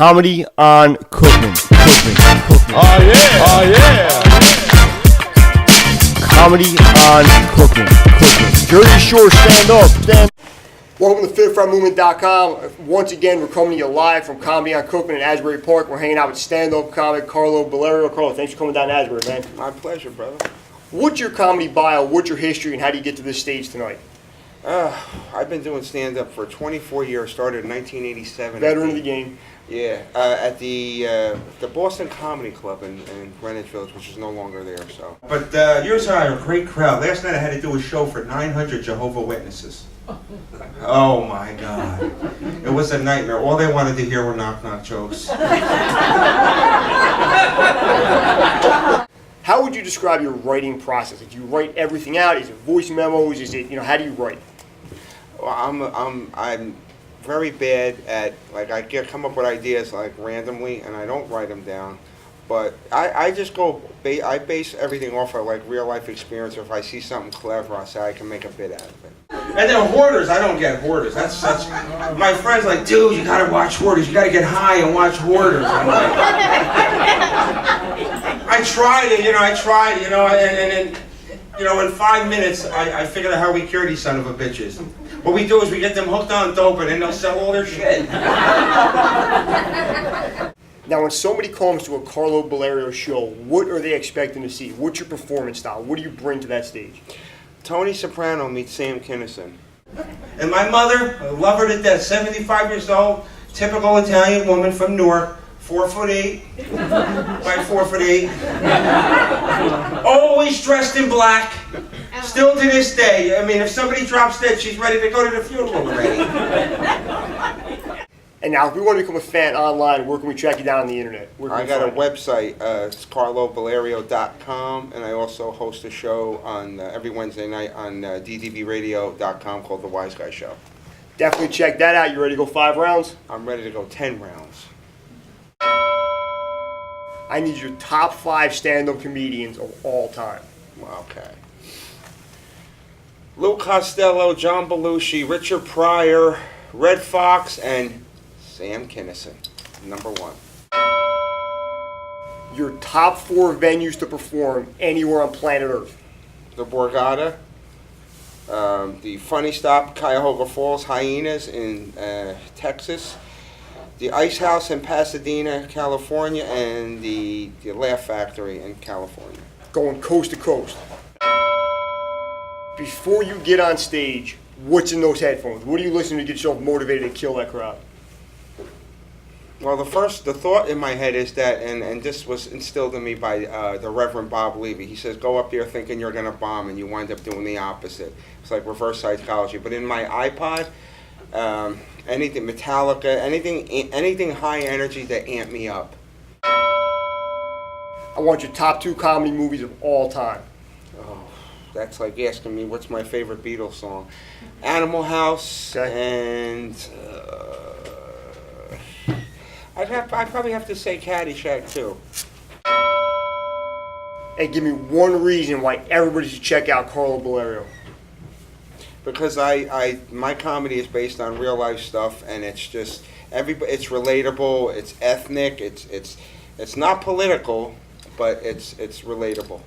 Comedy on Cookman. Cookman. Oh yeah! Oh yeah! Comedy on Cookman. Jersey Shore, stand up. Welcome to FitFromMovement.com. Once again, we're coming to you live from Comedy on Cookman in Asbury Park. We're hanging out with stand-up comic Carlo Bellario. Carlo, thanks for coming down to Asbury, man. My pleasure, brother. What's your comedy bio? What's your history, and how do you get to this stage tonight? I've been doing stand-up for 24 years. Started in 1987. Veteran of the game. Yeah, at the Boston Comedy Club in Greenwich Village, which is no longer there. So. But yours and I are a great crowd. Last night I had to do a show for 900 Jehovah's Witnesses. Oh my God. It was a nightmare. All they wanted to hear were knock-knock jokes. How would you describe your writing process? Do you write everything out? Is it voice memos? Is it, how do you write? Well, I'm very bad at, I come up with ideas randomly, and I don't write them down. But I just I base everything off of real life experience. Or if I see something clever, I say I can make a bit out of it. And then Hoarders, I don't get Hoarders. That's such. My friends like, dude, you gotta watch Hoarders. You gotta get high and watch Hoarders. I'm like, I tried it, and then, in 5 minutes, I figured out how we cure these son of a bitches. What we do is we get them hooked on dope, and then they'll sell all their shit. Now, when somebody comes to a Carlo Bellario show, what are they expecting to see? What's your performance style? What do you bring to that stage? Tony Soprano meets Sam Kinison. And my mother, I love her to death, 75 years old, typical Italian woman from Newark, 4'8", by 4'8", always dressed in black, still to this day. I mean, if somebody drops dead, she's ready to go to the funeral already. And now, if we want to become a fan online, where can we track you down on the internet? I got a website, it's carlobellario.com, and I also host a show on every Wednesday night on ddbradio.com called The Wise Guy Show. Definitely check that out. You ready to go 5 rounds? I'm ready to go 10 rounds. I need your top 5 stand-up comedians of all time. Okay. Lou Costello, John Belushi, Richard Pryor, Red Fox, and Sam Kinison, number 1. Your top 4 venues to perform anywhere on planet Earth. The Borgata, the Funny Stop, Cuyahoga Falls, Hyenas in Texas, the Ice House in Pasadena, California, and the Laugh Factory in California. Going coast to coast. Before you get on stage, what's in those headphones? What are you listening to get yourself motivated to kill that crowd? Well, the thought in my head is that, and this was instilled in me by the Reverend Bob Levy. He says, go up there thinking you're going to bomb, and you wind up doing the opposite. It's like reverse psychology. But in my iPod, anything Metallica, anything high energy to amp me up. I want your top 2 comedy movies of all time. Oh, that's like asking me what's my favorite Beatles song. Animal House, okay. And I'd probably have to say Caddyshack too. Hey, give me one reason why everybody should check out Carlo Bellario. Because my comedy is based on real life stuff, and it's just it's relatable, it's ethnic, it's not political, but it's relatable.